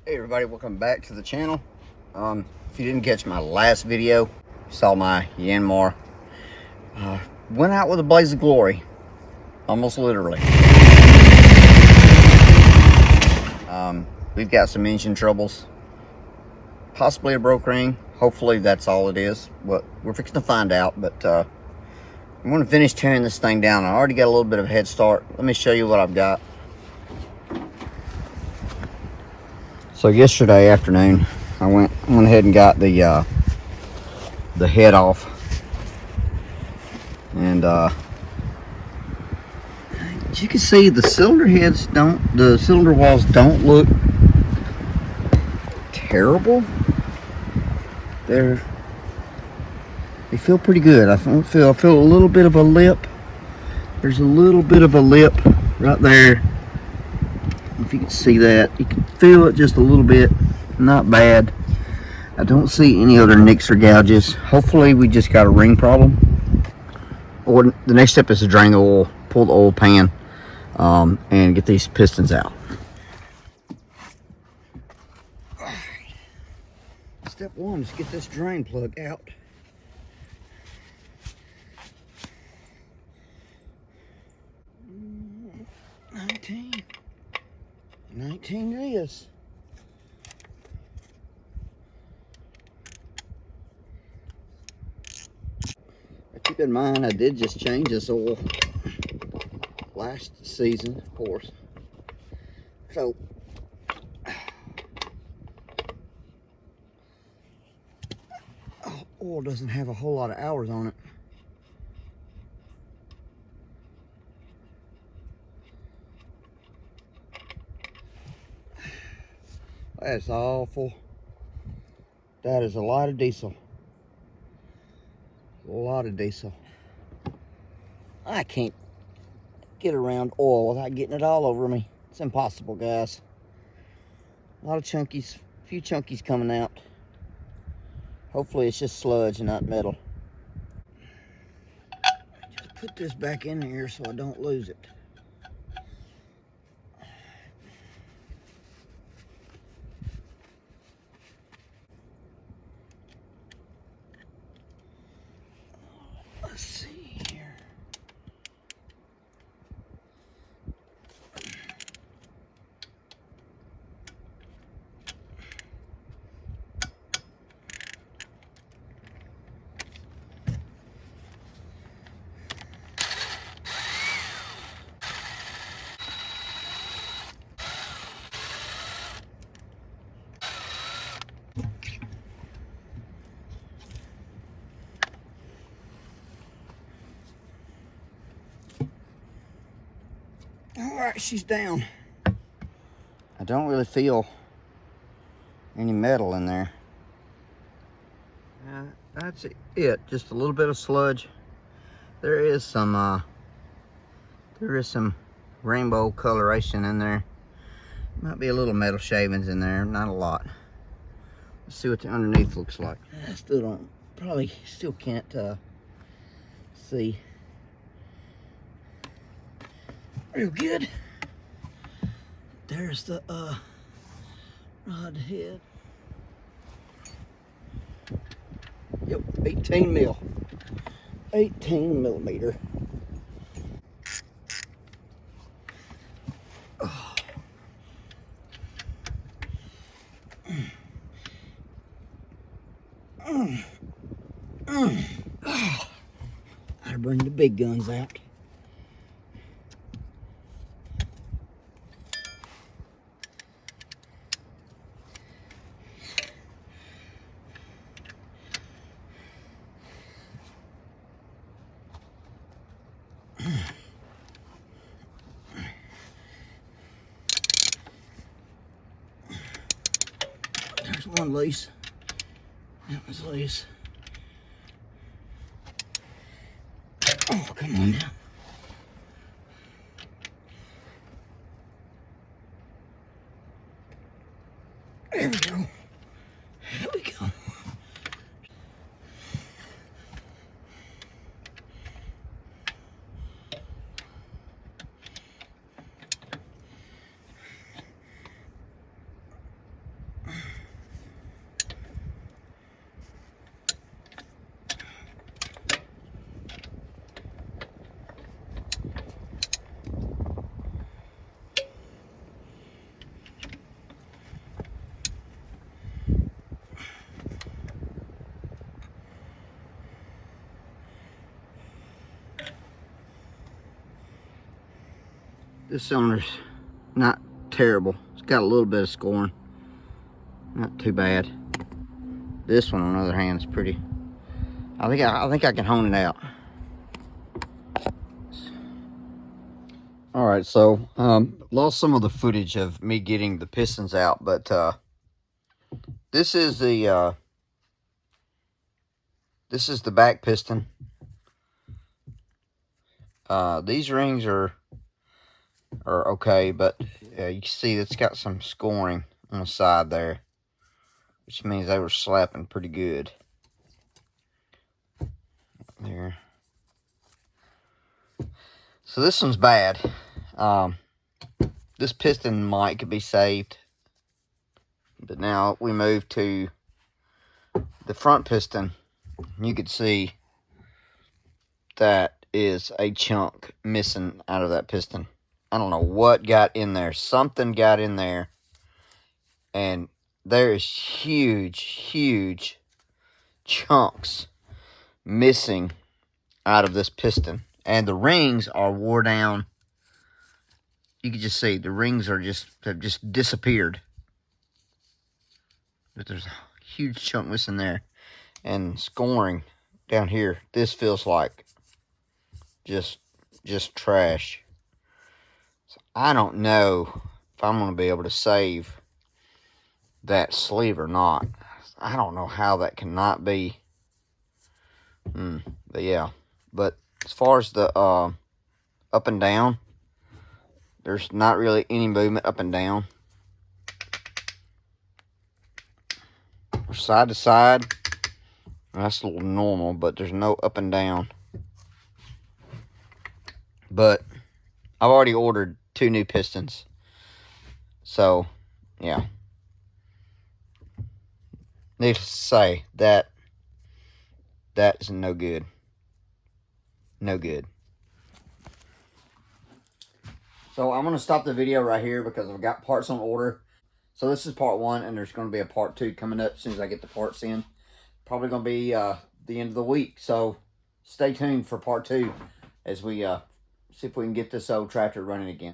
Hey everybody, welcome back to the channel. If you didn't catch my last video, you saw my Yanmar went out with a blaze of glory, almost literally. We've got some engine troubles, possibly a broke ring. Hopefully that's all it is, but we're fixing to find out. But I'm going to finish tearing this thing down. I already got a little bit of a head start. Let me show you what I've got. So yesterday afternoon, I went ahead and got the head off, and as you can see, the cylinder walls don't look terrible. They feel pretty good. I feel a little bit of a lip. There's a little bit of a lip right there. If you can see that, you can feel it just a little bit. Not bad. I don't see any other nicks or gouges. Hopefully we just got a ring problem, or the next step is to drain the oil, pull the oil pan, and get these pistons out. Step one is get this drain plug out. Nineteen it is. Keep in mind, I did just change this oil last season, of course. So oil doesn't have a whole lot of hours on it. That's awful. That is a lot of diesel. A lot of diesel. I can't get around oil without getting it all over me. It's impossible, guys. A lot of chunkies, a few chunkies coming out. Hopefully it's just sludge and not metal. Just put this back in here so I don't lose it. Let's see here. All right, she's down. I don't really feel any metal in there. That's it. Just a little bit of sludge. There is some rainbow coloration in there. Might be a little metal shavings in there, not a lot. Let's see what the underneath looks like. I still don't, probably still can't see real good. There's the rod head. Yep, 18 millimeter. Oh. Gotta bring the big guns out. There's one loose. That was loose. Oh, come on now. There we go. There we go. This cylinder's not terrible. It's got a little bit of scoring. Not too bad. This one, on the other hand, is pretty. I think I can hone it out. All right, so lost some of the footage of me getting the pistons out, but this is the back piston. These rings are okay, but you can see it's got some scoring on the side there, which means they were slapping pretty good. There. So this one's bad. This piston might could be saved, but now we move to the front piston. You could see that is a chunk missing out of that piston. I don't know what got in there. Something got in there, and there is huge chunks missing out of this piston, and the rings are wore down. You can just see the rings have just disappeared, but there's a huge chunk missing there, and scoring down here. This feels like just trash. So I don't know if I'm going to be able to save that sleeve or not. I don't know how that cannot be. But yeah. But as far as the up and down, there's not really any movement up and down. Or side to side, that's a little normal, but there's no up and down. But I've already ordered 2 new pistons. So, yeah. Needless to say, that is no good. No good. So I'm going to stop the video right here because I've got parts on order. So this is part 1, and there's going to be a part 2 coming up as soon as I get the parts in. Probably going to be the end of the week. So stay tuned for part 2 as we see if we can get this old tractor running again.